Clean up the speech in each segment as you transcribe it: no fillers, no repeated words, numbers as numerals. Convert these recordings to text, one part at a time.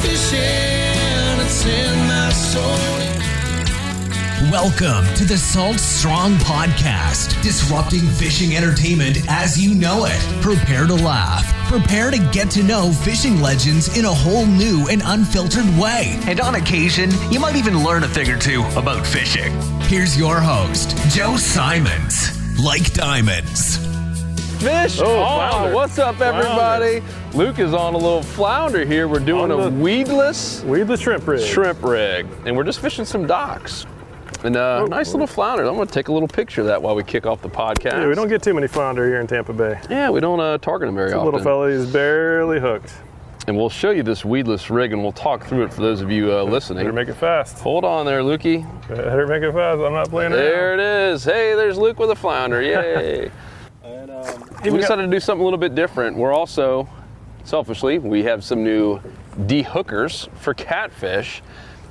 fishing, it's in my soul. Welcome to the Salt Strong Podcast, disrupting fishing entertainment as you know it. Prepare to laugh. Prepare to get to know fishing legends in a whole new and unfiltered way. And on occasion, you might even learn a thing or two about fishing. Here's your host, Joe Simons. Like diamonds. Fish! Flounder. What's up, everybody? Luke is on a little flounder here. We're doing a weedless shrimp rig. And we're just fishing some docks. And nice little flounder. I'm going to take a little picture of that while we kick off the podcast. Yeah, we don't get too many flounder here in Tampa Bay. Yeah, we don't target them very often. Little fella, he's barely hooked. And we'll show you this weedless rig, and we'll talk through it for those of you listening. Better make it fast. Hold on there, Lukey. Better make it fast. I'm not playing around. There it is. Hey, there's Luke with a flounder. Yay. We decided to do something a little bit different. We're also, selfishly, we have some new dehookers for catfish.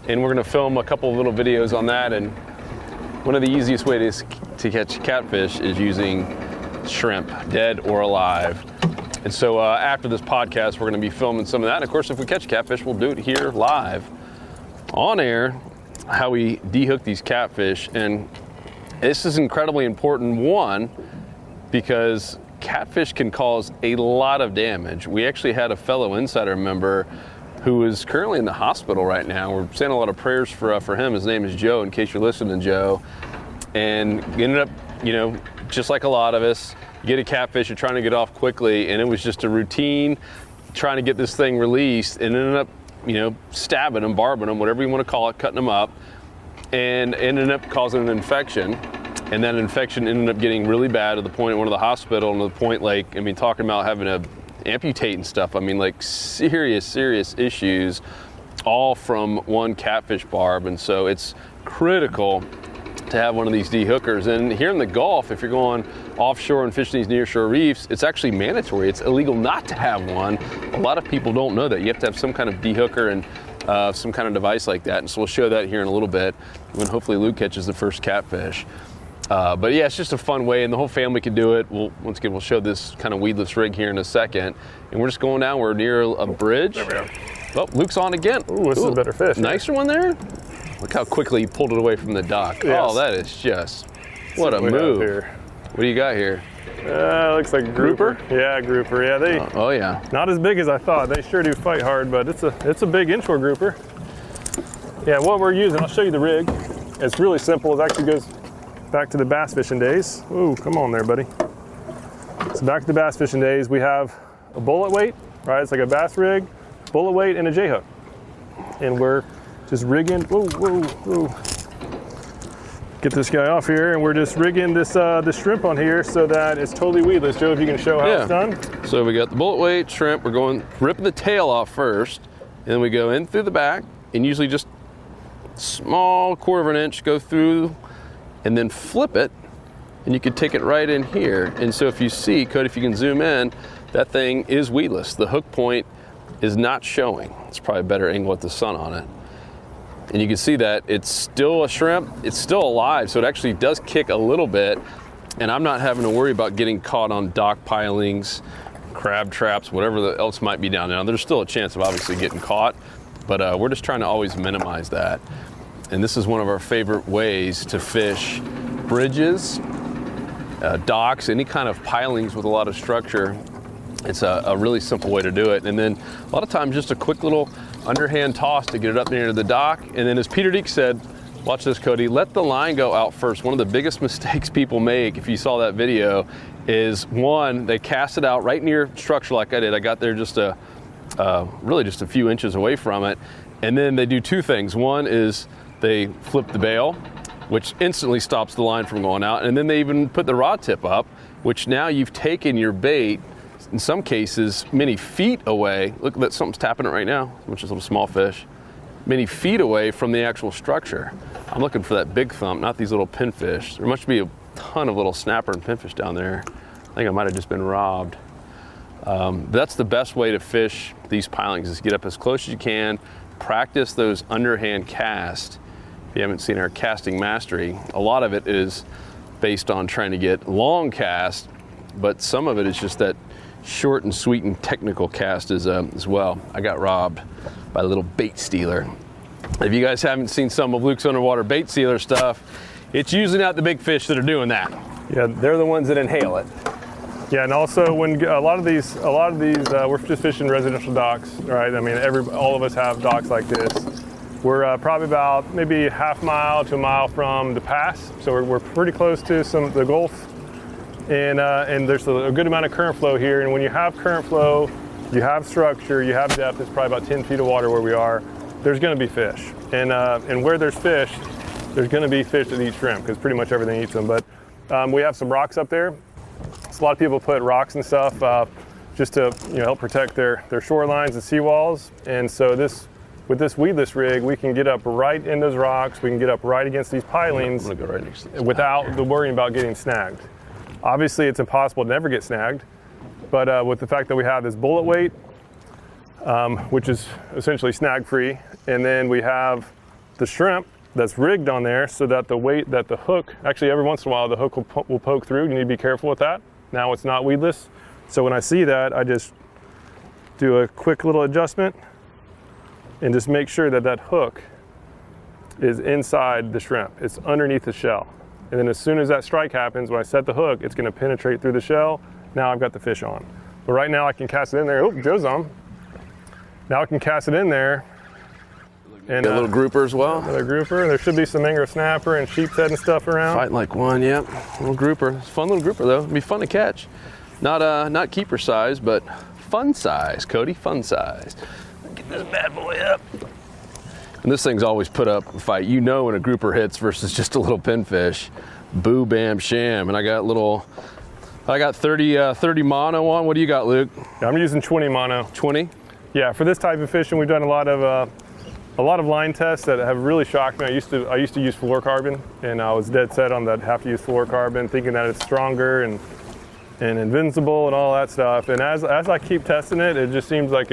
And we're going to film a couple of little videos on that. And one of the easiest ways to catch catfish is using shrimp, dead or alive. And so after this podcast, we're going to be filming some of that. And of course, if we catch catfish, we'll do it here live on air, how we dehook these catfish. And this is incredibly important, one, because catfish can cause a lot of damage. We actually had a fellow insider member who is currently in the hospital right now. We're saying a lot of prayers for him. His name is Joe, in case you're listening, Joe. And ended up, just like a lot of us, you get a catfish, you're trying to get off quickly, and it was just a routine trying to get this thing released, and ended up, stabbing them, barbing them, whatever you want to call it, cutting them up, and ended up causing an infection. And that infection ended up getting really bad to the point, went to the hospital, and to the point, talking about having to amputate and stuff. Serious issues, all from one catfish barb. And so it's critical to have one of these dehookers. And here in the Gulf, if you're going offshore and fishing these nearshore reefs, it's actually mandatory. It's illegal not to have one. A lot of people don't know that. You have to have some kind of dehooker and some kind of device like that. And so we'll show that here in a little bit when hopefully Luke catches the first catfish. But yeah, it's just a fun way, and the whole family can do it. Once again, we'll show this kind of weedless rig here in a second. And we're just going down. We're near a bridge. There we go. Oh, Luke's on again. Ooh, this is a better fish. Nicer one there. Look how quickly he pulled it away from the dock. Yes. Oh, that is just, what a move. What do you got here? Looks like a grouper. Yeah, grouper. Yeah, they. Oh yeah. Not as big as I thought. They sure do fight hard, but it's a big inshore grouper. Yeah, what we're using, I'll show you the rig. It's really simple. It actually goes back to the bass fishing days. Ooh, come on there, buddy. So back to the bass fishing days, we have a bullet weight, right? It's like a bass rig, bullet weight, and a J-hook. And we're just rigging, whoa. Get this guy off here, and we're just rigging this shrimp on here so that it's totally weedless. Joe, if you can show how it's done. So we got the bullet weight shrimp. We're ripping the tail off first, and then we go in through the back, and usually just small 1/4 inch, go through, and then flip it, and you could take it right in here. And so if you see, Cody, if you can zoom in, that thing is weedless. The hook point is not showing. It's probably a better angle with the sun on it. And you can see that it's still a shrimp, it's still alive, so it actually does kick a little bit, and I'm not having to worry about getting caught on dock pilings, crab traps, whatever else might be down there. Now, there's still a chance of obviously getting caught, but we're just trying to always minimize that. And this is one of our favorite ways to fish bridges, docks, any kind of pilings with a lot of structure. It's a really simple way to do it. And then a lot of times just a quick little underhand toss to get it up near the dock. And then as Peter Deek said, watch this, Cody, let the line go out first. One of the biggest mistakes people make, if you saw that video, is one, they cast it out right near structure like I did. I got there just really just a few inches away from it. And then they do two things. One is they flip the bail, which instantly stops the line from going out. And then they even put the rod tip up, which now you've taken your bait, in some cases, many feet away. Look, that something's tapping it right now, which is a little small fish. Many feet away from the actual structure. I'm looking for that big thump, not these little pinfish. There must be a ton of little snapper and pinfish down there. I think I might have just been robbed. That's the best way to fish these pilings, is get up as close as you can, practice those underhand casts. If you haven't seen our casting mastery, a lot of it is based on trying to get long cast, but some of it is just that short and sweet and technical cast as well. I got robbed by a little bait stealer. If you guys haven't seen some of Luke's underwater bait stealer stuff, it's usually not the big fish that are doing that. Yeah, They're the ones that inhale it. yeah, and also when a lot of these, we're just fishing residential docks, right? I mean, all of us have docks like this. We're probably about maybe half mile to a mile from the pass, so we're pretty close to the Gulf, and there's a good amount of current flow here. And when you have current flow, you have structure, you have depth. It's probably about 10 feet of water where we are. There's going to be fish, and where there's fish, there's going to be fish that eat shrimp because pretty much everything eats them. But we have some rocks up there. So a lot of people put rocks and stuff just to help protect their shorelines and seawalls, and so with this weedless rig, we can get up right in those rocks. We can get up right against these pilings I'm gonna go right next to this without the worrying about getting snagged. Obviously, it's impossible to never get snagged, but with the fact that we have this bullet weight, which is essentially snag-free, and then we have the shrimp that's rigged on there so that the weight that the hook, actually every once in a while the hook will poke through. You need to be careful with that. Now it's not weedless, so when I see that, I just do a quick little adjustment and just make sure that hook is inside the shrimp. It's underneath the shell. And then as soon as that strike happens, when I set the hook, it's gonna penetrate through the shell. Now I've got the fish on. But right now I can cast it in there. Oh, Joe's on. Now I can cast it in there. And a little grouper as well. Another grouper. There should be some mangrove snapper and sheepshead and stuff around. Fighting like one, yep. Little grouper. It's a fun little grouper though. It'd be fun to catch. Not keeper size, but fun size, Cody, fun size. Get this bad boy up. And this thing's always put up a fight. You know when a grouper hits versus just a little pinfish. Boo, bam, sham. And I got 30 mono on. What do you got, Luke? Yeah, I'm using 20 mono. 20? Yeah, for this type of fishing, we've done a lot of line tests that have really shocked me. I used to use fluorocarbon, and I was dead set on that. Have to use fluorocarbon, thinking that it's stronger and invincible and all that stuff. And as I keep testing it, it just seems like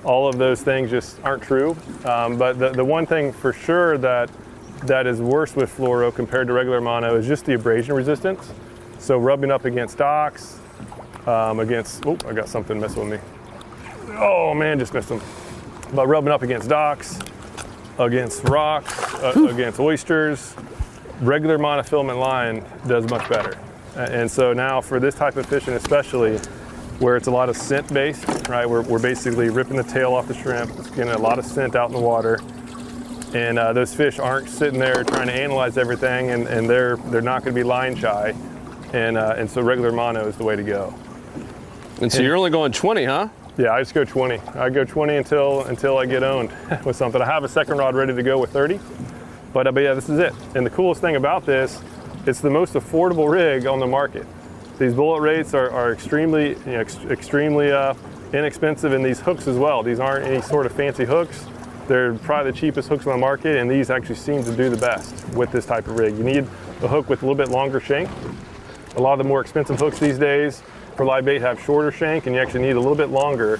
all of those things just aren't true. But the one thing for sure that is worse with fluoro compared to regular mono is just the abrasion resistance. So rubbing up against docks, I got something messing with me. Oh man, just missed them. But rubbing up against docks, against rocks, against oysters, regular monofilament line does much better. And so now for this type of fishing especially, where it's a lot of scent based, right? We're basically ripping the tail off the shrimp. It's getting a lot of scent out in the water. And those fish aren't sitting there trying to analyze everything, and they're not going to be line shy. And so regular mono is the way to go. And so you're only going 20, huh? Yeah, I just go 20. I go 20 until I get owned with something. I have a second rod ready to go with 30. But yeah, this is it. And the coolest thing about this, it's the most affordable rig on the market. These bullet rates are extremely inexpensive, and these hooks as well. These aren't any sort of fancy hooks. They're probably the cheapest hooks on the market, and these actually seem to do the best with this type of rig. You need a hook with a little bit longer shank. A lot of the more expensive hooks these days for live bait have shorter shank, and you actually need a little bit longer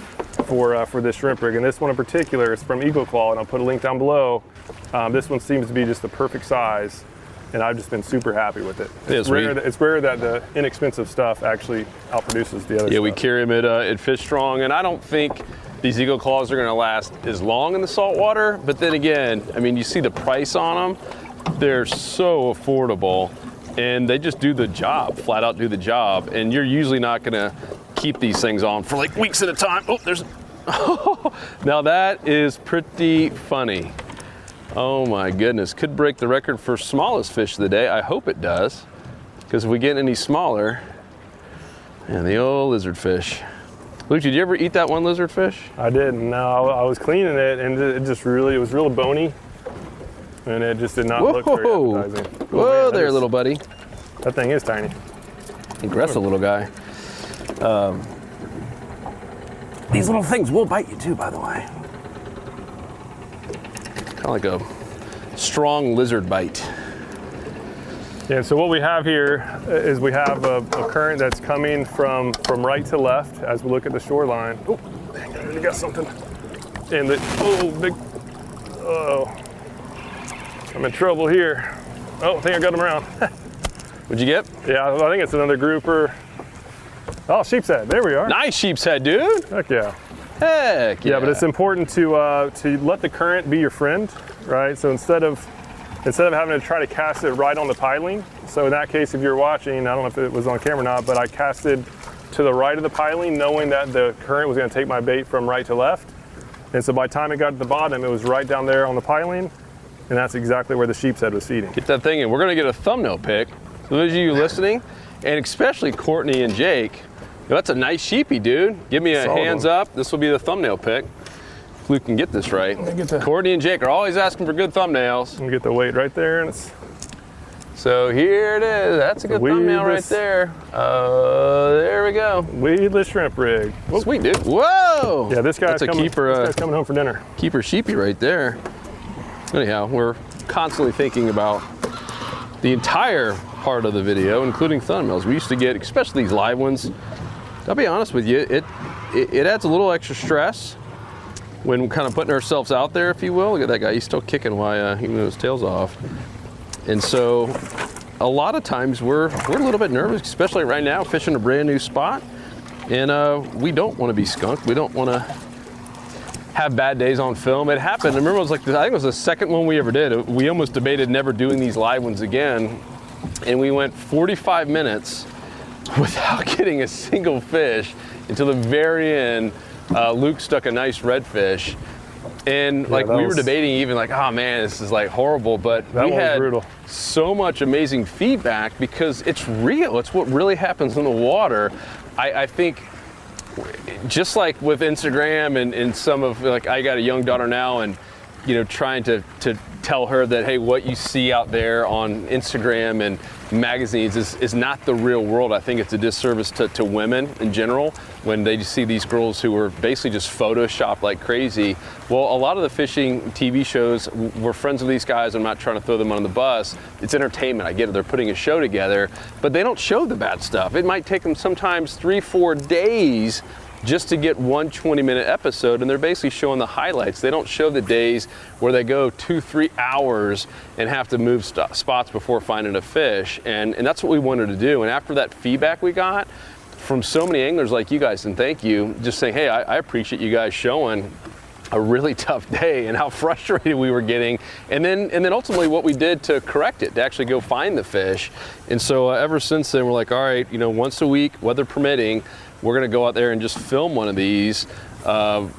for this shrimp rig. And this one in particular is from Eagle Claw, and I'll put a link down below. This one seems to be just the perfect size, and I've just been super happy with it. It's rare that the inexpensive stuff actually outproduces the other stuff. Yeah, we carry them at Fish Strong, and I don't think these Eagle Claws are going to last as long in the salt water. But then again, I mean, you see the price on them. They're so affordable, and they just do the job, flat out do the job. And you're usually not going to keep these things on for like weeks at a time. Oh, there's... Now that is pretty funny. Oh my goodness, could break the record for smallest fish of the day. I hope it does, because if we get any smaller, and the old lizard fish. Luke, did you ever eat that one lizard fish? I did. No, I was cleaning it, and it was real bony, and it just did not look very appetizing. Whoa, man, little buddy. That thing is tiny. Aggressive little guy. These little things will bite you too, by the way. Kind of like a strong lizard bite. Yeah, so what we have here is we have a current that's coming from right to left as we look at the shoreline. Oh, dang, I already got something. And I'm in trouble here. Oh, I think I got him around. What'd you get? Yeah, I think it's another grouper. Oh, sheepshead. There we are. Nice sheepshead, dude. Heck yeah. Heck yeah. Yeah, but it's important to let the current be your friend, right? So instead of having to try to cast it right on the piling, so in that case, if you're watching, I don't know if it was on camera or not, but I casted to the right of the piling, knowing that the current was going to take my bait from right to left. And so by the time it got to the bottom, it was right down there on the piling, and that's exactly where the sheepshead was feeding. Get that thing in. We're going to get a thumbnail pic. So those of you listening, and especially Courtney and Jake, that's a nice sheepy, dude. Give me a Solid hands one. up. This will be the thumbnail pic. If Luke can get this right. Courtney and Jake are always asking for good thumbnails. You get the weight right there, and it's So here it is. That's a good thumbnail right Weedless. there. There we go. weedless shrimp rig. Whoa. Sweet, dude. Whoa! Yeah, this guy's That's a coming. keeper, This guy's coming home for dinner. keeper sheepy right there. Anyhow, we're constantly thinking about the entire part of the video, including thumbnails. We used to get, especially these live ones, I'll be honest with you, it adds a little extra stress when kind of putting ourselves out there, if you will. Look at that guy, he's still kicking while he moves his tails off. And so a lot of times we're a little bit nervous, especially right now, fishing a brand new spot. And we don't want to be skunked. We don't want to have bad days on film. It happened. I remember it was like, I think it was the second one we ever did. We almost debated never doing these live ones again. And we went 45 minutes without getting a single fish until the very end. Luke stuck a nice redfish. And like we were debating even like, oh man, this is like horrible. But we had brutal. So much amazing feedback because it's real. It's what really happens in the water. I think just like with Instagram and some of, like, I got a young daughter now, and you know, trying to tell her that, hey, what you see out there on Instagram and magazines is not the real world. I think it's a disservice to women in general when they see these girls who are basically just photoshopped like crazy. Well, a lot of the fishing TV shows, we're friends with these guys. I'm not trying to throw them on the bus. It's entertainment. I get it. They're putting a show together, but they don't show the bad stuff. It might take them sometimes 3-4 days just to get one 20-minute episode, and they're basically showing the highlights. They don't show the days where they go 2-3 hours and have to move spots before finding a fish, and that's what we wanted to do. And after that feedback we got from so many anglers like you guys, and thank you, just saying, hey, I appreciate you guys showing a really tough day and how frustrated we were getting, and then ultimately what we did to correct it, to actually go find the fish. And so ever since then, we're like, all right, you know, once a week, weather permitting, we're gonna go out there and just film one of these,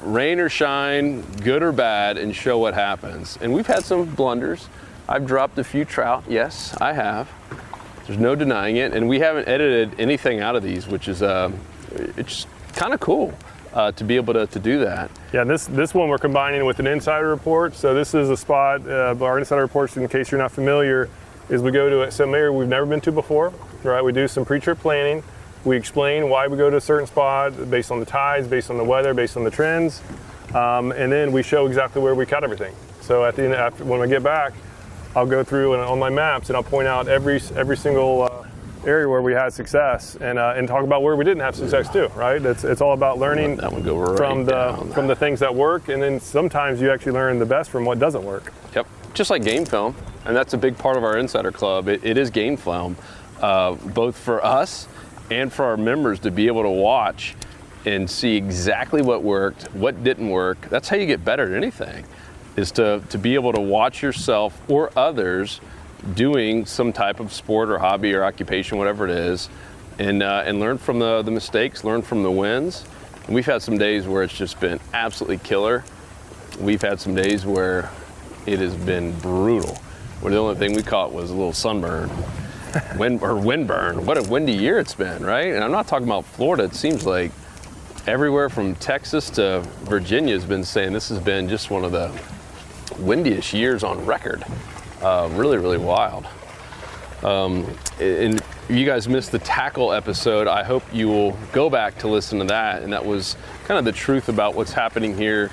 rain or shine, good or bad, and show what happens. And we've had some blunders. I've dropped a few trout, yes, I have. There's no denying it, and we haven't edited anything out of these, which is it's kind of cool to be able to do that. Yeah, this one we're combining with an insider report. So this is a spot, our insider reports, in case you're not familiar, is we go to some area we've never been to before, right? We do some pre-trip planning. We explain why we go to a certain spot based on the tides, based on the weather, based on the trends, and then we show exactly where we caught everything. So at the end, when I get back, I'll go through on my maps and I'll point out every single area where we had success, and talk about where we didn't have success too. Right? It's all about learning from the things that work, and then sometimes you actually learn the best from what doesn't work. Yep, just like game film, and that's a big part of our Insider Club. It is game film, both for us and for our members to be able to watch and see exactly what worked, what didn't work. That's how you get better at anything, is to be able to watch yourself or others doing some type of sport or hobby or occupation, whatever it is, and learn from the mistakes, learn from the wins. And we've had some days where it's just been absolutely killer. We've had some days where it has been brutal, where the only thing we caught was a little sunburn. Windburn. What a windy year it's been, right? And I'm not talking about Florida. It seems like everywhere from Texas to Virginia has been saying this has been just one of the windiest years on record. Really, really wild. And if you guys missed the tackle episode, I hope you will go back to listen to that. And that was kind of the truth about what's happening here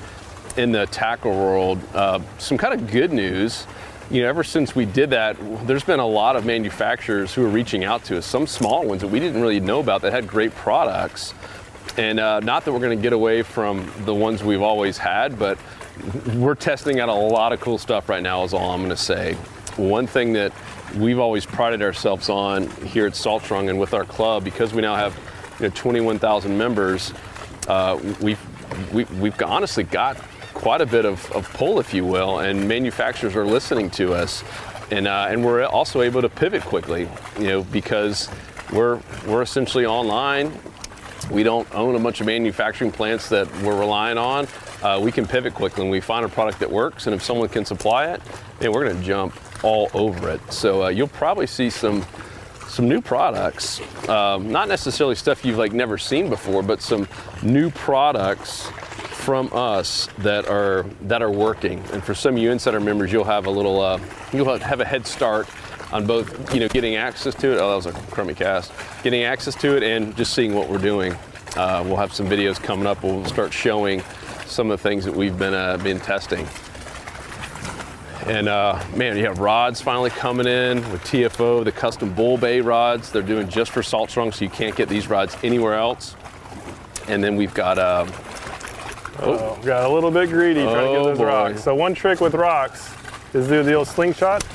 in the tackle world. Some kind of good news. You know, ever since we did that, there's been a lot of manufacturers who are reaching out to us, some small ones that we didn't really know about that had great products. And not that we're going to get away from the ones we've always had, but we're testing out a lot of cool stuff right now is all I'm going to say. One thing that we've always prided ourselves on here at Saltstrong and with our club, because we now have 21,000 members, we've honestly got quite a bit of pull, if you will, and manufacturers are listening to us, and we're also able to pivot quickly, because we're essentially online. We don't own a bunch of manufacturing plants that we're relying on. We can pivot quickly when we find a product that works, and if someone can supply it, we're going to jump all over it. So you'll probably see some new products, not necessarily stuff you've never seen before, but some new products from us that are working. And for some of you Insider members, you'll have you'll have a head start on both, getting access to it. Oh, that was a crummy cast. Getting access to it and just seeing what we're doing. We'll have some videos coming up. We'll start showing some of the things that we've been testing. And man, you have rods finally coming in with TFO, the custom bull bay rods. They're doing just for salt strung, so you can't get these rods anywhere else. And then we've got got a little bit greedy trying to get those rocks. So one trick with rocks is do the old slingshot.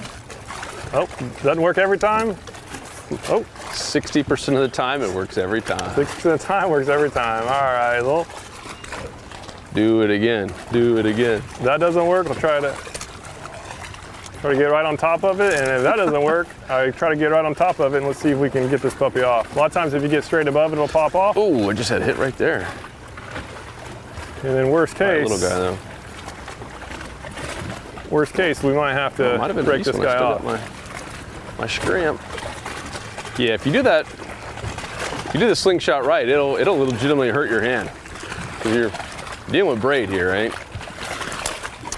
Oh, doesn't work every time. Oh, 60% of the time it works every time. 60% of the time works every time. All right, well. Do it again. Do it again. If that doesn't work, I'll try to get right on top of it, and if that doesn't work, I try to get right on top of it, and let's see if we can get this puppy off. A lot of times if you get straight above it, it'll pop off. Oh, I just had a hit right there. And then worst case, little guy though. Worst case, we might have to break this guy off. My scrimp. Yeah, if you do that, if you do the slingshot right, it'll legitimately hurt your hand. Because you're dealing with braid here, right?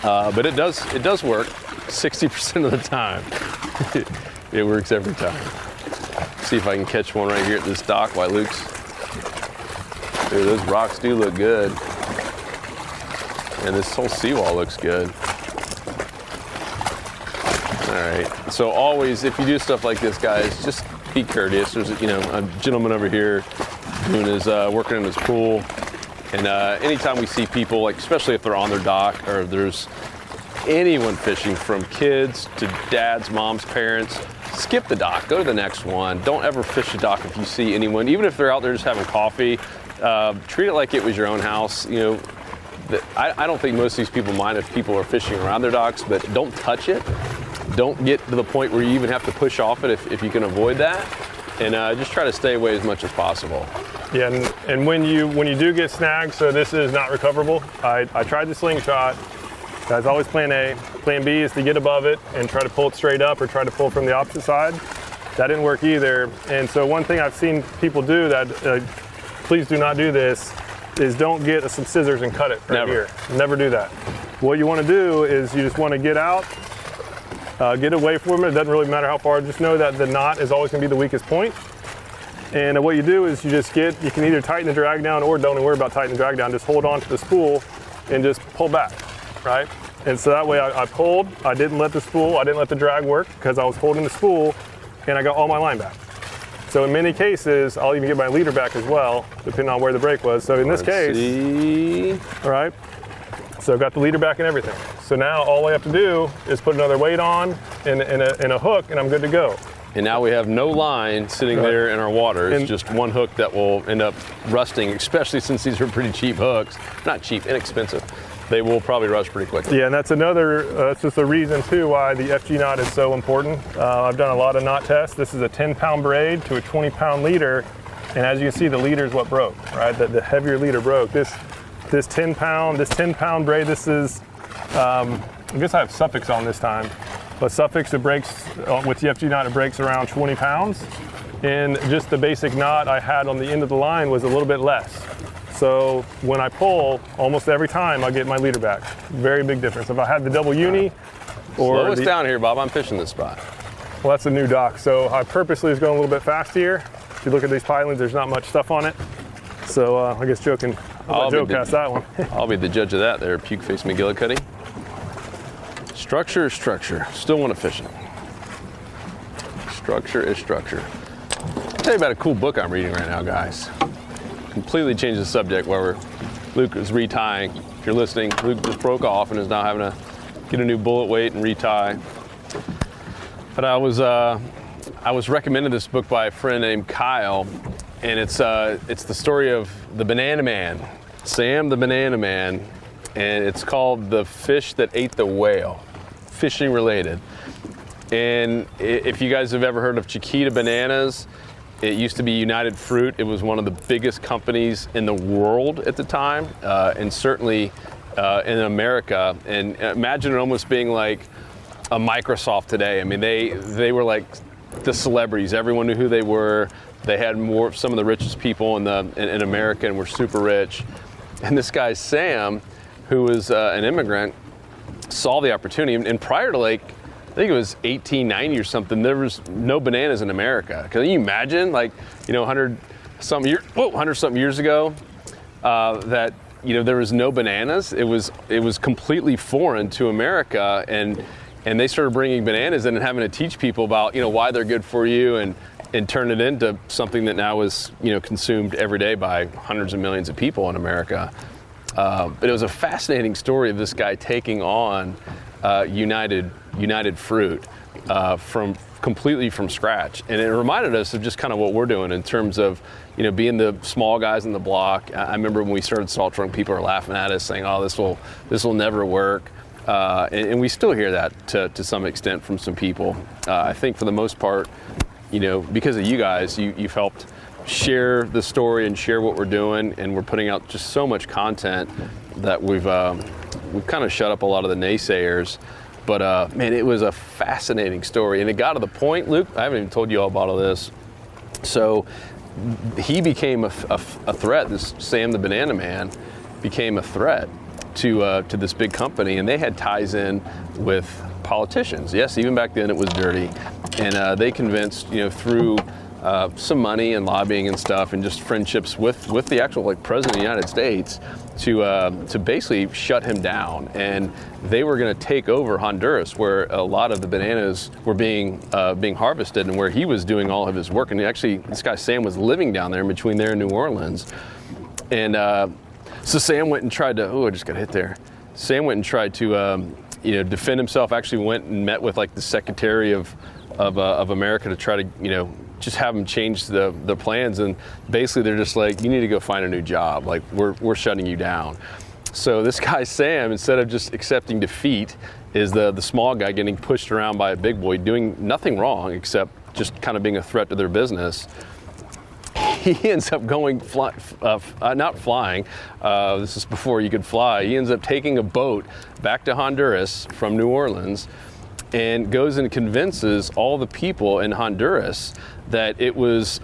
But it does work 60% of the time. It works every time. See if I can catch one right here at this dock while Luke's. Dude, those rocks do look good. And this whole seawall looks good. All right, so always, if you do stuff like this, guys, just be courteous. There's a gentleman over here doing his, working in his pool. And anytime we see people, especially if they're on their dock, or there's anyone fishing from kids to dads, moms, parents, skip the dock, go to the next one. Don't ever fish a dock if you see anyone, even if they're out there just having coffee. Treat it like it was your own house. I don't think most of these people mind if people are fishing around their docks, but don't touch it. Don't get to the point where you even have to push off it if you can avoid that. And just try to stay away as much as possible. Yeah, and when you do get snags, so this is not recoverable. I tried the slingshot. That's always plan A. Plan B is to get above it and try to pull it straight up or try to pull from the opposite side. That didn't work either. And so one thing I've seen people do that, please do not do this, is don't get some scissors and cut it right here. Never do that. What you want to do is you just want to get out, get away from it. It doesn't really matter how far. Just know that the knot is always going to be the weakest point. And what you do is you can either tighten the drag down or don't worry about tightening the drag down. Just hold on to the spool and just pull back, right? And so that way I pulled, I didn't let the drag work because I was holding the spool and I got all my line back. So in many cases, I'll even get my leader back as well, depending on where the break was. So in this case, all right, so I've got the leader back and everything. So now all I have to do is put another weight on and a hook, and I'm good to go. And now we have no line sitting there in our water. It's just one hook that will end up rusting, especially since these are pretty cheap hooks. Not cheap, inexpensive. They will probably rust pretty quickly. Yeah, and that's that's just a reason too why the FG knot is so important. I've done a lot of knot tests. This is a 10-pound braid to a 20-pound leader, and as you can see, the leader is what broke, right? The heavier leader broke. This 10-pound braid. This is, I guess I have suffix on this time, but suffix, it breaks with the FG knot. It breaks around 20 pounds, and just the basic knot I had on the end of the line was a little bit less. So when I pull, almost every time I get my leader back. Very big difference. If I had the double uni or slow us down here, Bob. I'm fishing this spot. Well, that's a new dock. So I purposely was going a little bit fast here. If you look at these pilings, there's not much stuff on it. So I guess Joe can cast that one. I'll be the judge of that there, Puke Face McGillicuddy. Structure is structure. Still want to fish it. Structure is structure. I'll tell you about a cool book I'm reading right now, guys. Completely changed the subject where Luke is retying. If you're listening, Luke just broke off and is now having to get a new bullet weight and retie. But I was recommended this book by a friend named Kyle, and it's the story of the Banana Man, Sam the Banana Man, and it's called The Fish That Ate the Whale, fishing related. And if you guys have ever heard of Chiquita Bananas, it used to be United Fruit. It was one of the biggest companies in the world at the time, and certainly in America. And imagine it almost being like a Microsoft today. I mean, they were like the celebrities. Everyone knew who they were. They had some of the richest people in America, and were super rich. And this guy Sam, who was an immigrant, saw the opportunity. And prior to I think it was 1890 or something, there was no bananas in America. Can you imagine, 100-something years ago, that there was no bananas? It was completely foreign to America, and they started bringing bananas in and having to teach people about why they're good for you, and turn it into something that now is consumed every day by hundreds of millions of people in America. But it was a fascinating story of this guy taking on United Fruit completely from scratch, and it reminded us of just kind of what we're doing in terms of being the small guys in the block. I remember when we started Salt Trunk, people were laughing at us, saying, "Oh, this will never work," and we still hear that to some extent from some people. I think for the most part, because of you guys, you've helped share the story and share what we're doing, and we're putting out just so much content that we've kind of shut up a lot of the naysayers. But man, it was a fascinating story, and it got to the point, Luke, I haven't even told you all about all this. So he became a threat. This Sam the Banana Man became a threat to this big company, and they had ties in with politicians. Yes, even back then it was dirty, and they convinced, through some money and lobbying and stuff, and just friendships with the actual president of the United States, to basically shut him down. And they were going to take over Honduras, where a lot of the bananas were being harvested, and where he was doing all of his work. And actually, this guy Sam was living down there in between there and New Orleans. And so Sam went and tried to. Oh, I just got hit there. Sam went and tried to defend himself. Actually, went and met with the Secretary of America to try to just have them change the plans, and basically they're just like, you need to go find a new job. We're shutting you down. So this guy Sam, instead of just accepting defeat, is the small guy getting pushed around by a big boy, doing nothing wrong except just kind of being a threat to their business. He ends up going not flying. This is before you could fly. He ends up taking a boat back to Honduras from New Orleans, and goes and convinces all the people in Honduras that it was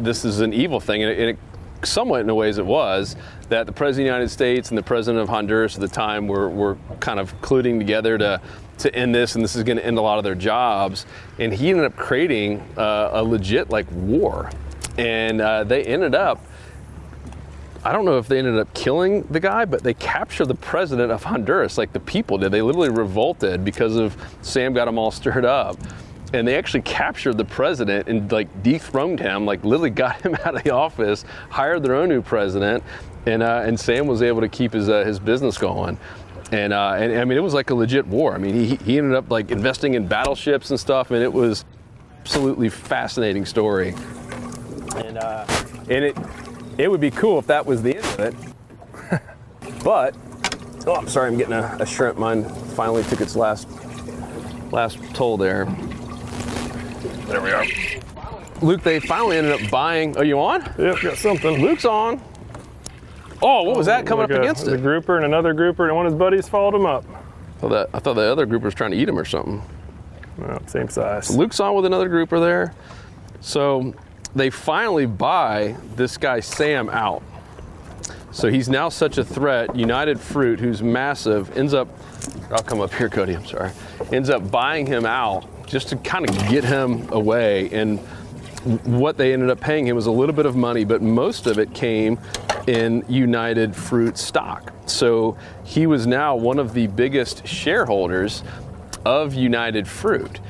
this is an evil thing, and it somewhat in a ways it was, that the President of the United States and the President of Honduras at the time were kind of colluding together to end this, and this is going to end a lot of their jobs. And he ended up creating a legit war, and they ended up, I don't know if they ended up killing the guy, but they captured the president of Honduras, the people did. They literally revolted because of Sam got them all stirred up. And they actually captured the president and dethroned him, literally got him out of the office, hired their own new president, and Sam was able to keep his business going. And I mean, it was like a legit war. I mean, he ended up investing in battleships and stuff, and it was absolutely fascinating story. And it would be cool if that was the end of it. But, oh, I'm sorry, I'm getting a shrimp. Mine finally took its last toll there. There we are. Luke, they finally ended up buying. Are you on? Yep, got something. Luke's on. Oh, what was that coming up against it? A grouper and another grouper, and one of his buddies followed him up. I thought the other grouper was trying to eat him or something. No, same size. So Luke's on with another grouper there. So they finally buy this guy Sam out. So he's now such a threat. United Fruit, who's massive, ends up, I'll come up here, Cody, I'm sorry, ends up buying him out just to kind of get him away. And what they ended up paying him was a little bit of money, but most of it came in United Fruit stock. So he was now one of the biggest shareholders of United Fruit.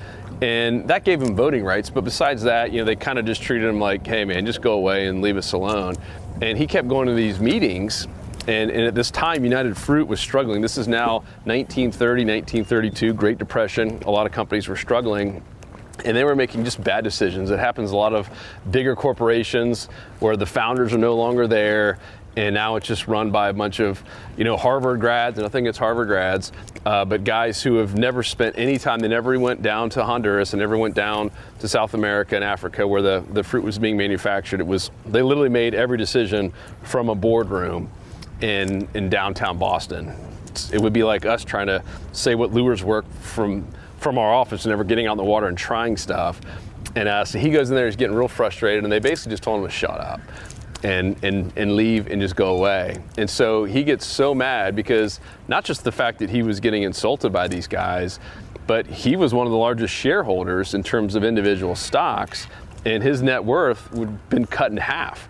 And that gave him voting rights. But besides that, they kind of just treated him like, hey, man, just go away and leave us alone. And he kept going to these meetings. And at this time, United Fruit was struggling. This is now 1930, 1932, Great Depression. A lot of companies were struggling. and they were making just bad decisions. It happens a lot of bigger corporations where the founders are no longer there, and now it's just run by a bunch of, Harvard grads, and I think it's Harvard grads, but guys who have never spent any time. They never went down to Honduras and never went down to South America and Africa where the fruit was being manufactured. They literally made every decision from a boardroom in downtown Boston. It would be like us trying to say what lures work from our office and never getting out in the water and trying stuff. And so he goes in there, he's getting real frustrated, and they basically just told him to shut up and leave and just go away. And so he gets so mad because not just the fact that he was getting insulted by these guys, but he was one of the largest shareholders in terms of individual stocks, and his net worth would have been cut in half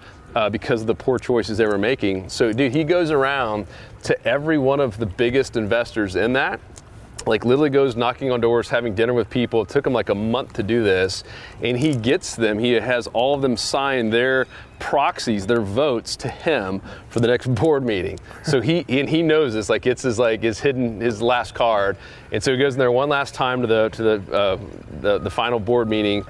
because of the poor choices they were making. So dude, he goes around to every one of the biggest investors in that, like literally goes knocking on doors, having dinner with people. It took him like a month to do this, and he gets them. He has all of them sign their proxies, their votes to him for the next board meeting. So he knows this, like it's his last card, and so he goes in there one last time to the final board meeting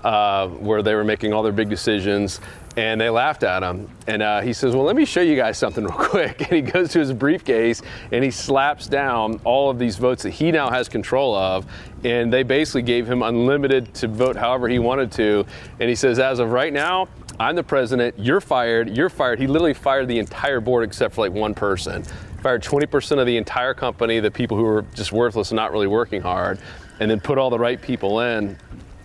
where they were making all their big decisions. And they laughed at him. And he says, well, let me show you guys something real quick. And he goes to his briefcase and he slaps down all of these votes that he now has control of. And they basically gave him unlimited to vote however he wanted to. And he says, as of right now, I'm the president. You're fired. You're fired. He literally fired the entire board except for like one person. Fired 20% of the entire company, the people who were just worthless and not really working hard, and then put all the right people in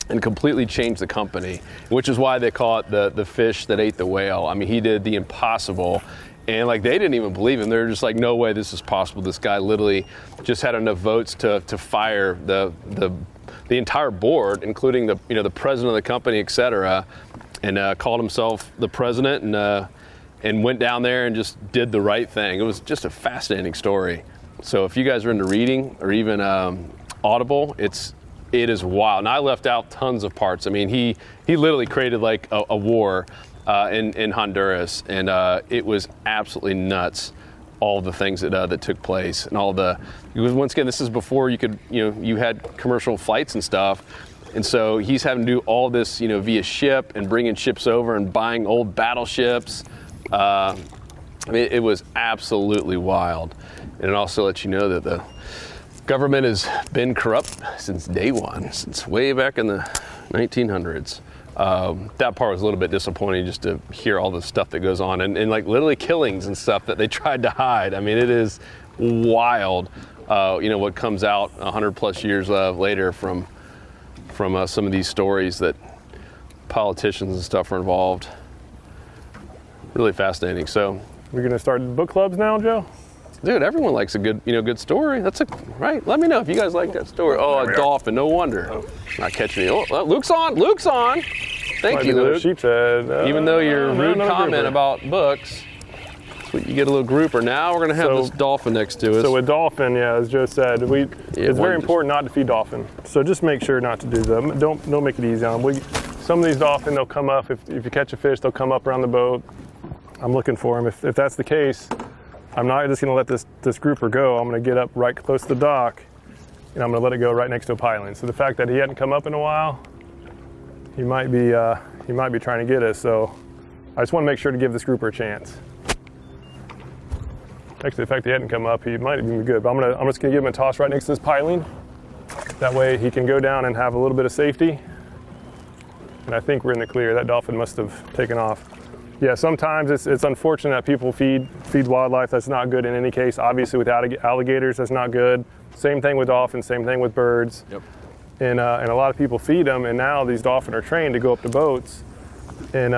and completely changed the company, which is why they call it the fish that ate the whale. I mean, he did the impossible, and like they didn't even believe him. They're just like, no way this is possible. This guy literally just had enough votes to fire the entire board, including the president of the company, et cetera, and called himself the president and went down there and just did the right thing. It was just a fascinating story. So if you guys are into reading or even Audible, it is wild. And I left out tons of parts. I mean, he literally created like a war in Honduras, and it was absolutely nuts. All the things that took place, and once again, this is before you had commercial flights and stuff, and so he's having to do all this via ship and bringing ships over and buying old battleships. I mean, it was absolutely wild, and it also lets you know that the government has been corrupt since day one, since way back in the 1900s. That part was a little bit disappointing just to hear all the stuff that goes on and like literally killings and stuff that they tried to hide. I mean, it is wild, what comes out 100 plus years later from some of these stories that politicians and stuff are involved. Really fascinating. So we're going to start book clubs now, Joe? Dude, everyone likes a good story. Right. Let me know if you guys like that story. Oh, a dolphin. No wonder. Not catching me. Oh, Luke's on. Thank you, Luke. Sheepshead. Even though your rude comment about books, that's what you get a little grouper. Now we're going to have this dolphin next to us. So with dolphin, as Joe said, it's very important not to feed dolphin. So just make sure not to do that. Don't make it easy on them. Some of these dolphin, they'll come up. If you catch a fish, they'll come up around the boat. I'm looking for them. If that's the case, I'm not just going to let this grouper go. I'm going to get up right close to the dock, and I'm going to let it go right next to a piling. So the fact that he hadn't come up in a while, he might be trying to get us. So I just want to make sure to give this grouper a chance. Actually, the fact that he hadn't come up, he might even be good. But I'm just going to give him a toss right next to this piling. That way he can go down and have a little bit of safety. And I think we're in the clear. That dolphin must have taken off. Yeah, sometimes it's unfortunate that people feed wildlife. That's not good in any case. Obviously, with alligators, that's not good. Same thing with dolphins. Same thing with birds. Yep. And a lot of people feed them, and now these dolphins are trained to go up to boats and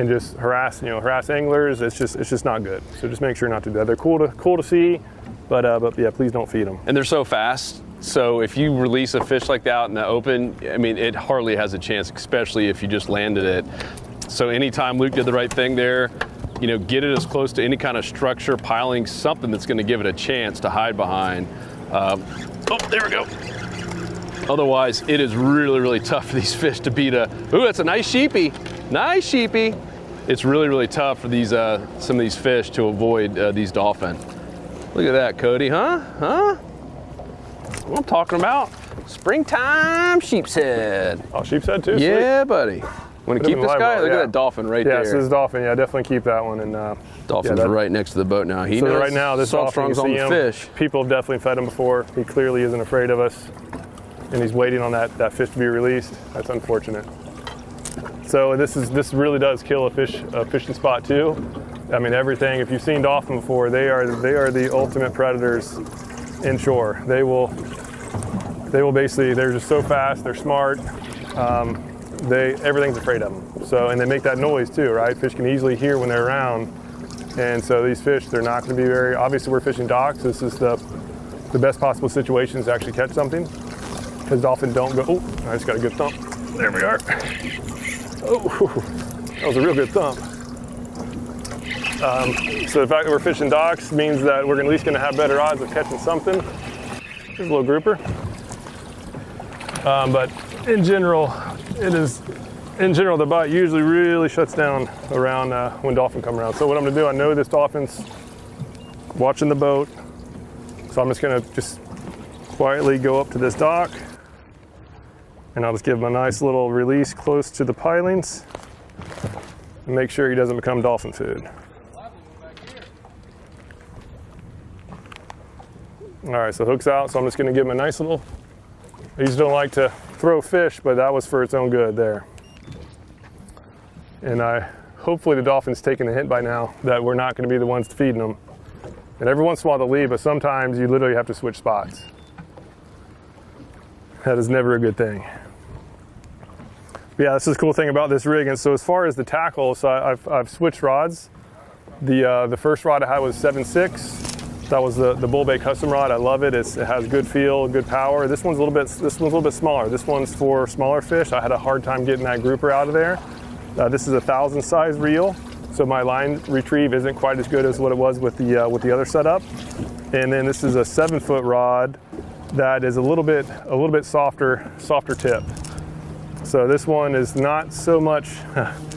just harass anglers. It's just not good. So just make sure not to do that. They're cool to see, but yeah, please don't feed them. And they're so fast. So if you release a fish like that out in the open, I mean, it hardly has a chance, especially if you just landed it. So anytime Luke did the right thing there, get it as close to any kind of structure, piling, something that's going to give it a chance to hide behind. Oh, there we go. Otherwise, it is really, really tough for these fish to beat ooh, that's a nice sheepy. Nice sheepy. It's really, really tough for these some of these fish to avoid these dolphin. Look at that, Cody, huh? what I'm talking about. Springtime sheepshead. Oh, sheepshead too? Yeah, buddy. Want to keep this guy? Look at that dolphin right there. Yeah, this is dolphin. Yeah, definitely keep that one. And dolphin's right next to the boat now. He knows right now, this dolphin, strong's on the fish. People have definitely fed him before. He clearly isn't afraid of us, and he's waiting on that fish to be released. That's unfortunate. So this really does kill a fishing spot too. I mean, everything. If you've seen dolphin before, they are the ultimate predators inshore. They will basically, they're just so fast. They're smart. Everything's afraid of them. So, and they make that noise too, right? Fish can easily hear when they're around. And so these fish, they're not going to be very, obviously we're fishing docks. This is the best possible situations to actually catch something. Because dolphin don't go, oh, I just got a good thump. There we are. Oh, that was a real good thump. So the fact that we're fishing docks means that we're at least going to have better odds of catching something. Here's a little grouper. But in general, the bite usually really shuts down around when dolphin come around. So what I'm gonna do, I know this dolphin's watching the boat, so I'm just gonna quietly go up to this dock, and I'll just give him a nice little release close to the pilings, and make sure he doesn't become dolphin food. All right, so hook's out, so I'm just gonna give him a nice little, I usually don't like to throw fish, but that was for its own good there. And hopefully the dolphin's taken the hint by now that we're not going to be the ones feeding them. And every once in a while they'll leave, but sometimes you literally have to switch spots. That is never a good thing. But yeah, this is the cool thing about this rig. And so as far as the tackle, so I've switched rods. The first rod I had was 7.6. That was the Bull Bay custom rod. I love it. It has good feel, good power. This one's a little bit smaller. This one's for smaller fish. I had a hard time getting that grouper out of there. This is a 1,000 size reel, so my line retrieve isn't quite as good as what it was with the other setup. And then this is a 7-foot rod that is a little bit softer tip. So this one is not so much,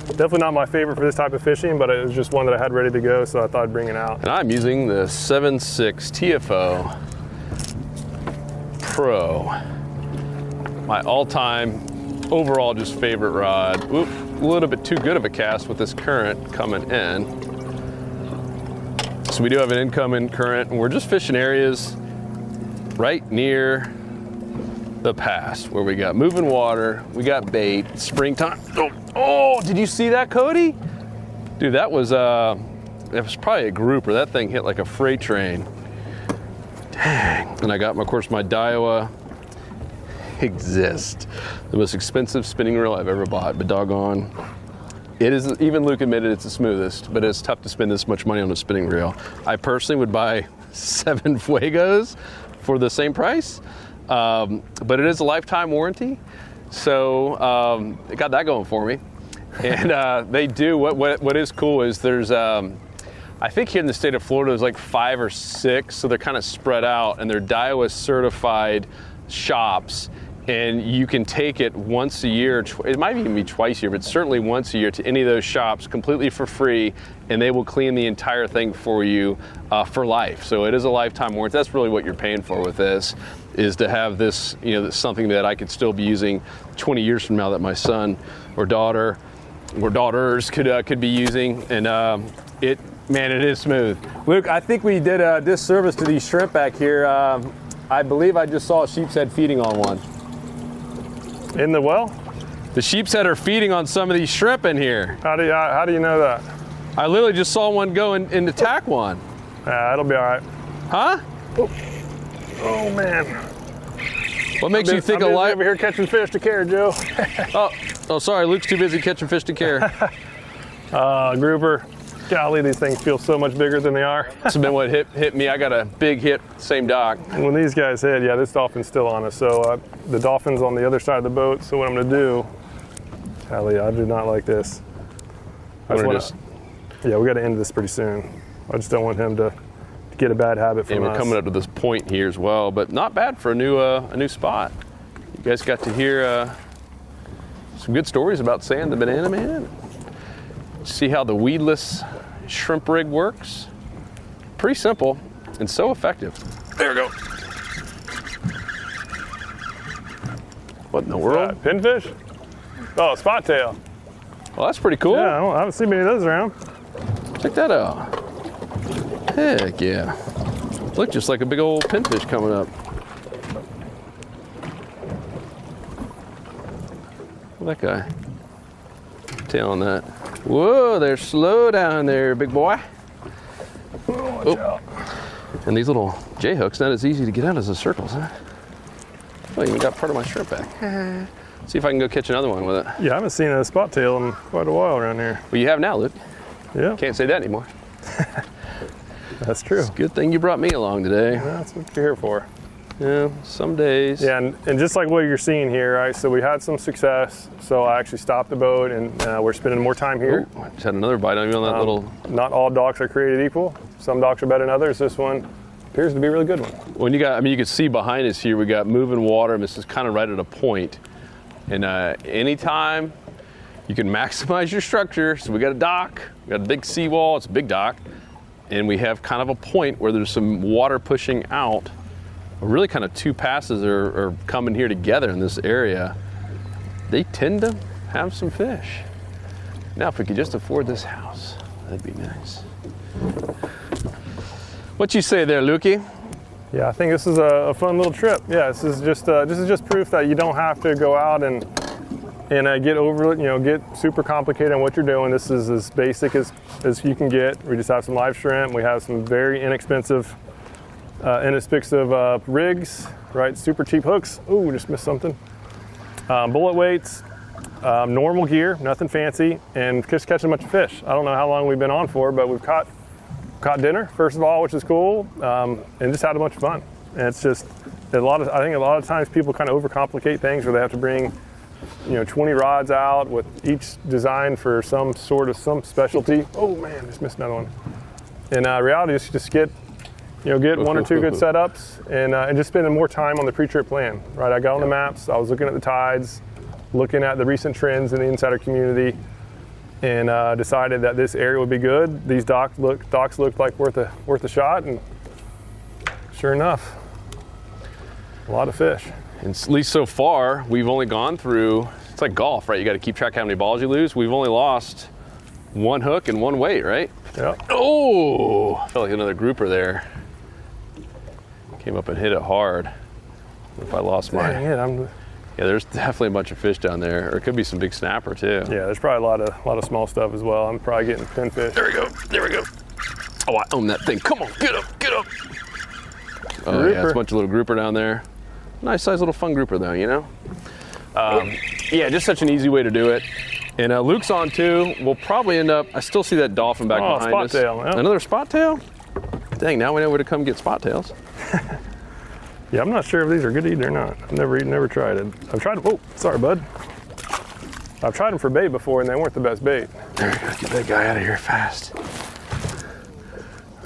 definitely not my favorite for this type of fishing, but it was just one that I had ready to go, so I thought I'd bring it out. And I'm using the 7.6 TFO Pro, my all-time overall just favorite rod. Oop, a little bit too good of a cast with this current coming in. So we do have an incoming current, and we're just fishing areas right near the pass where we got moving water, we got bait, springtime. Oh, did you see that, Cody? Dude, that was probably a grouper. That thing hit like a freight train. Dang. And I got, of course, my Daiwa Exist, the most expensive spinning reel I've ever bought, but doggone, it is, even Luke admitted it's the smoothest, but it's tough to spend this much money on a spinning reel. I personally would buy 7 Fuegos for the same price, but it is a lifetime warranty, so it got that going for me. And they do, what is cool is there's, I think here in the state of Florida there's like 5 or 6, so they're kind of spread out, and they're Daiwa certified shops. And you can take it once a year, it might even be twice a year, but certainly once a year to any of those shops completely for free, and they will clean the entire thing for you for life. So it is a lifetime warranty. That's really what you're paying for with this, is to have this, something that I could still be using 20 years from now that my son or daughter or daughters could be using. And it is smooth. Luke, I think we did a disservice to these shrimp back here. I believe I just saw a sheepshead feeding on one. In the well? The sheepshead are feeding on some of these shrimp in here. How do you know that? I literally just saw one go and attack one. It'll be all right. Huh? Oh man. What makes you think I'm a life over here catching fish to care, Joe? oh, sorry. Luke's too busy catching fish to care. Grouper. Golly, these things feel so much bigger than they are. This has been what hit me. I got a big hit, same dock. When these guys hit, yeah, this dolphin's still on us. So the dolphin's on the other side of the boat. So what I'm gonna do, golly, I do not like this. Yeah, we got to end this pretty soon. I just don't want him to get a bad habit from us. We're coming up to this point here as well, but not bad for a new spot. You guys got to hear some good stories about Sam the Banana Man. See how the weedless shrimp rig works. Pretty simple and so effective. There we go. What in the world? Pinfish? Oh, spot tail. Well, that's pretty cool. Yeah, I haven't seen many of those around. Check that out. Heck yeah. Look, just like a big old pinfish coming up. Look at that guy. Tail on that. Whoa, they're slow down there, big boy. Watch out. And these little J hooks, not as easy to get out as the circles, huh? Oh, you even got part of my shrimp back. See if I can go catch another one with it. Yeah, I haven't seen a spot tail in quite a while around here. Well, you have now, Luke. Yeah. Can't say that anymore. That's true. It's a good thing you brought me along today. Yeah, that's what you're here for. Yeah, some days. Yeah, and just like what you're seeing here, right? So we had some success. So I actually stopped the boat, and we're spending more time here. Ooh, I just had another bite on you on that little. Not all docks are created equal. Some docks are better than others. This one appears to be a really good one. When you got, I mean, you can see behind us here, we got moving water, and this is kind of right at a point. And anytime you can maximize your structure, so we got a dock, we got a big seawall, it's a big dock, and we have kind of a point where there's some water pushing out. Really kind of two passes are coming here together in this area. They tend to have some fish. Now, if we could just afford this house, that'd be nice. What you say there, Lukey? Yeah, I think this is a fun little trip. Yeah, this is just proof that you don't have to go out and get super complicated on what you're doing. This is as basic as you can get. We just have some live shrimp. We have some very inexpensive rigs, right? Super cheap hooks. Ooh, just missed something. Bullet weights, normal gear, nothing fancy, and just catching a bunch of fish. I don't know how long we've been on for, but we've caught dinner, first of all, which is cool, and just had a bunch of fun. And it's just I think a lot of times people kind of overcomplicate things where they have to bring 20 rods out with each designed for some specialty. Oh man, just missed another one. In reality, it's just get one or two good setups and just spending more time on the pre-trip plan, right? I got on the maps, I was looking at the tides, looking at the recent trends in the insider community, and decided that this area would be good. These docks looked like worth a shot, and sure enough, a lot of fish. And at least so far, we've only gone through, it's like golf, right? You got to keep track of how many balls you lose. We've only lost one hook and one weight, right? Yeah. Oh, I felt like another grouper there. Came up and hit it hard. If I lost my... Dang it, Yeah, there's definitely a bunch of fish down there. Or it could be some big snapper too. Yeah, there's probably a lot of small stuff as well. I'm probably getting pinfish. There we go. Oh, I own that thing. Come on, get up. Oh Grouper. yeah, it's a bunch of little grouper down there. Nice size little fun grouper though, Yeah, just such an easy way to do it. And Luke's on too. We'll probably end up, I still see that dolphin back behind us. Spot tail. Yeah. Another spot tail? Dang, now we know where to come get spot tails. Yeah, I'm not sure if these are good to eat or not. I've never tried it. I've tried them. Oh, sorry, bud. I've tried them for bait before, and they weren't the best bait. There we go. Get that guy out of here fast.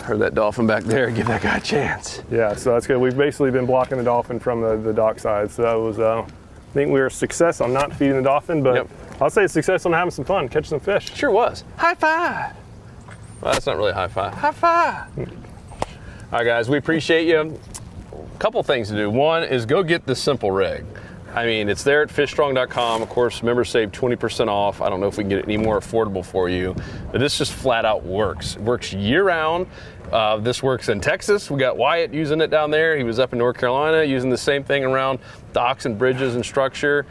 Heard that dolphin back there. Give that guy a chance. Yeah, so that's good. We've basically been blocking the dolphin from the dock side. So that was, I think we were a success on not feeding the dolphin, but I'll say a success on having some fun, catching some fish. Sure was. High five. Well, that's not really a high five. High five. All right, guys, we appreciate you. Couple things to do. One is go get this simple rig. I mean, it's there at fishstrong.com. Of course, members save 20% off. I don't know if we can get it any more affordable for you, but this just flat out works. It works year round. This works in Texas. We got Wyatt using it down there. He was up in North Carolina using the same thing around docks and bridges and structure.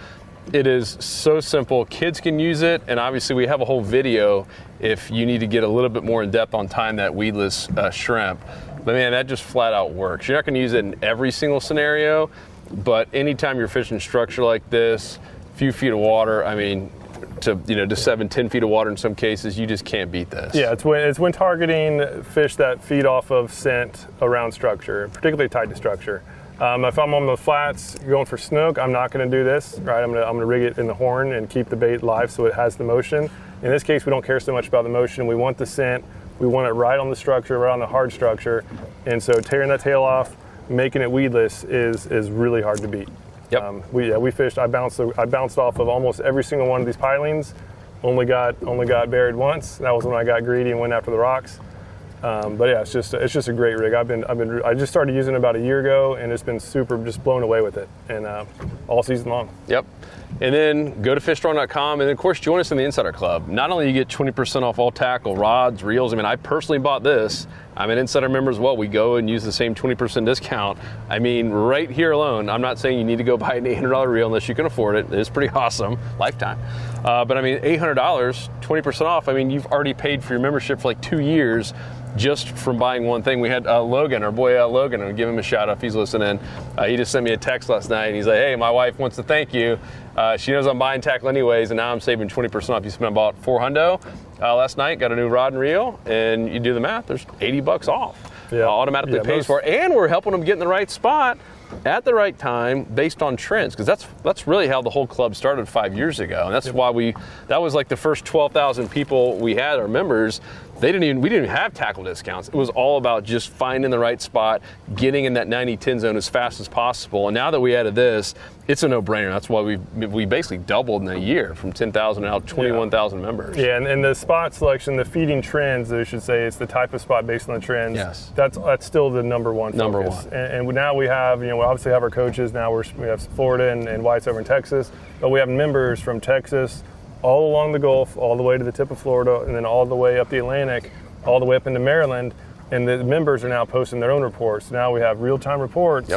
It is so simple. Kids can use it, and obviously we have a whole video if you need to get a little bit more in depth on tying that weedless shrimp. But man, that just flat out works. You're not going to use it in every single scenario, but anytime you're fishing structure like this, a few feet of water, I mean, to 7-10 feet of water in some cases, you just can't beat this. Yeah, it's when targeting fish that feed off of scent around structure, particularly tied to structure. If I'm on the flats going for snook, I'm not going to do this. Right, I'm going to rig it in the horn and keep the bait live so it has the motion. In this case, we don't care so much about the motion. We want the scent. We want it right on the structure, right on the hard structure. And so tearing that tail off, making it weedless is really hard to beat. Yep. We fished. I bounced off of almost every single one of these pilings. Only got buried once. That was when I got greedy and went after the rocks. But yeah, it's just a great rig. I just started using it about a year ago, and it's been super, just blown away with it, and all season long. Yep. And then go to fishstrong.com, and then of course join us in the Insider Club. Not only you get 20% off all tackle, rods, reels. I mean, I personally bought this. I'm an Insider member as well. We go and use the same 20% discount. I mean, right here alone, I'm not saying you need to go buy an $800 reel unless you can afford it. It's pretty awesome, lifetime. But I mean, $800, 20% off. I mean, you've already paid for your membership for like 2 years just from buying one thing. We had Logan, our boy Logan, and give him a shout out if he's listening. He just sent me a text last night, and he's like, hey, my wife wants to thank you. She knows I'm buying tackle anyways, and now I'm saving 20% off. You spent about $400 last night, got a new rod and reel, and you do the math, there's $80 off. Yeah. Automatically pays for it, and we're helping them get in the right spot at the right time based on trends, because that's really how the whole club started 5 years ago, and that's why that was like the first 12,000 people we had, our members. We didn't even have tackle discounts. It was all about just finding the right spot, getting in that 90-10 zone as fast as possible. And now that we added this, it's a no-brainer. That's why we basically doubled in a year from 10,000 to now 21,000 members. Yeah, and the spot selection, the feeding trends, I should say, it's the type of spot based on the trends. Yes. That's still the number one focus. Number one. And now we have, we obviously have our coaches. Now we have Florida and White's over in Texas, but we have members from Texas, all along the Gulf, all the way to the tip of Florida, and then all the way up the Atlantic, all the way up into Maryland. And the members are now posting their own reports. Now we have real-time reports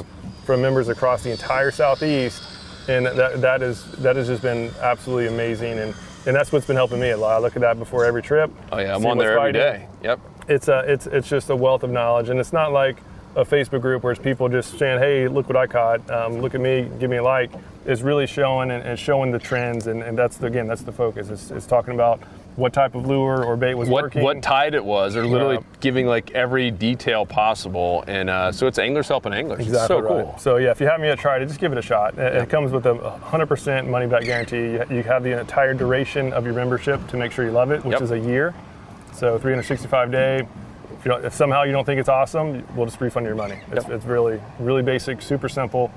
from members across the entire Southeast, and that has just been absolutely amazing. And that's what's been helping me a lot. I look at that before every trip. Oh yeah, I'm on there every day. Yep. It's just a wealth of knowledge, and it's not like a Facebook group where it's people just saying, hey, look what I caught, look at me, give me a like. It's really showing and showing the trends, and that's the focus. It's talking about what type of lure or bait was working. What tide it was. They're literally giving like every detail possible, and so it's anglers helping anglers. Exactly. It's so cool. So yeah, if you haven't yet tried it, just give it a shot. It comes with a 100% money back guarantee. You have the entire duration of your membership to make sure you love it, which is a year. So 365 day. If somehow you don't think it's awesome, we'll just refund your money. It's really, really basic, super simple.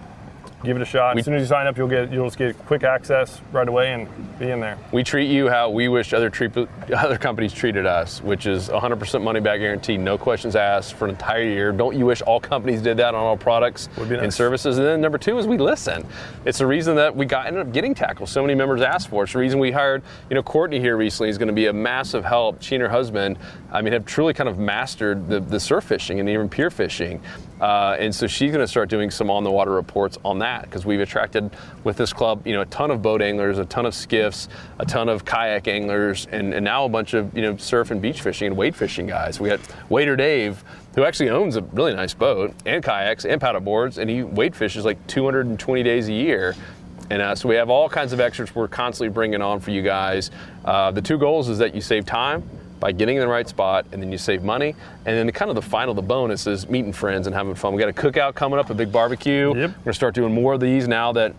Give it a shot. As soon as you sign up, you'll just get quick access right away and be in there. We treat you how we wish other companies treated us, which is 100% money back guarantee, no questions asked for an entire year. Don't you wish all companies did that on all products and services? And then number two is we listen. It's the reason that we ended up getting tackle. So many members asked for it. It's the reason we hired, Courtney here recently is going to be a massive help. She and her husband, have truly kind of mastered the surf fishing and even pier fishing. And so she's going to start doing some on-the-water reports on that, because we've attracted with this club, a ton of boat anglers, a ton of skiffs, a ton of kayak anglers, and now a bunch of, surf and beach fishing and wade fishing guys. We got Wader Dave, who actually owns a really nice boat and kayaks and paddle boards, and he wade fishes like 220 days a year. And so we have all kinds of extras we're constantly bringing on for you guys. The two goals is that you save time by getting in the right spot, and then you save money. And then the bonus is meeting friends and having fun. We got a cookout coming up, a big barbecue. Yep. We're going to start doing more of these now that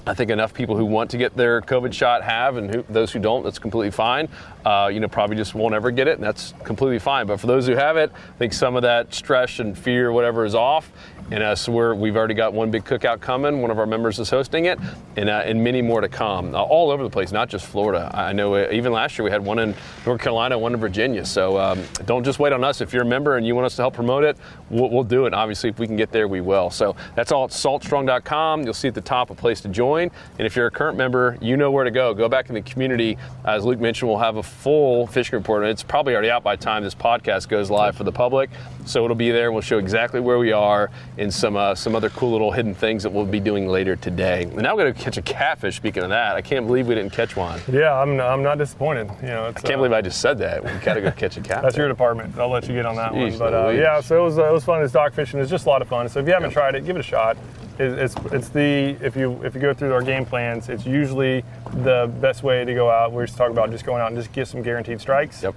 I think enough people who want to get their COVID shot have, and those who don't, that's completely fine. Probably just won't ever get it, and that's completely fine. But for those who have it, I think some of that stress and fear, whatever, is off. And so we've already got one big cookout coming. One of our members is hosting it, and many more to come, all over the place, not just Florida. I know even last year we had one in North Carolina, one in Virginia. So don't just wait on us. If you're a member and you want us to help promote it, we'll do it. Obviously, if we can get there, we will. So that's all at saltstrong.com. You'll see at the top a place to join. And if you're a current member, you know where to go. Go back in the community. As Luke mentioned, we'll have a full fishing report. It's probably already out by the time this podcast goes live for the public. So it'll be there. We'll show exactly where we are and some other cool little hidden things that we'll be doing later today. And now we're going to catch a catfish. Speaking of that, I can't believe we didn't catch one. Yeah, I'm not disappointed. I can't believe I just said that. We got to go catch a catfish. That's your department. I'll let you get on that one. But yeah, so it was fun. It's dock fishing. It's just a lot of fun. So if you haven't tried it, give it a shot. If you go through our game plans, it's usually the best way to go out. We're just talking about just going out and just get some guaranteed strikes. Yep.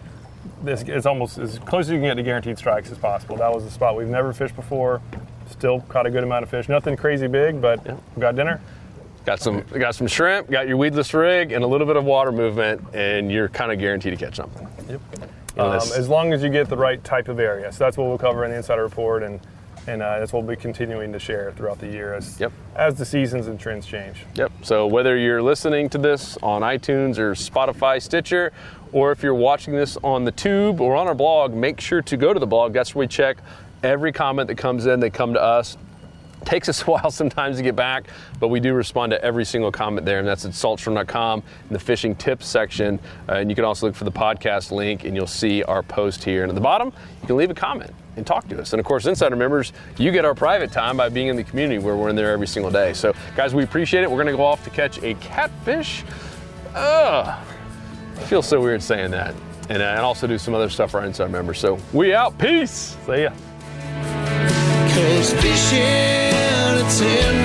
It's almost as close as you can get to guaranteed strikes as possible. That was a spot we've never fished before. Still caught a good amount of fish. Nothing crazy big, but we got dinner. Got some shrimp, got your weedless rig, and a little bit of water movement, and you're kind of guaranteed to catch something. Yep. As long as you get the right type of area. So that's what we'll cover in the Insider Report, and And that's what we'll be continuing to share throughout the year as the seasons and trends change. Yep. So whether you're listening to this on iTunes or Spotify, Stitcher, or if you're watching this on the tube or on our blog, make sure to go to the blog. That's where we check every comment that comes in. They come to us. Takes us a while sometimes to get back, but we do respond to every single comment there, and that's at saltshrimp.com in the fishing tips section. And you can also look for the podcast link, and you'll see our post here. And at the bottom, you can leave a comment and talk to us. And of course, Insider members, you get our private time by being in the community where we're in there every single day. So guys, we appreciate it. We're going to go off to catch a catfish. Ugh, I feel so weird saying that. And also do some other stuff for our Insider members. So we out. Peace. See ya. 'Cause fishing, it's in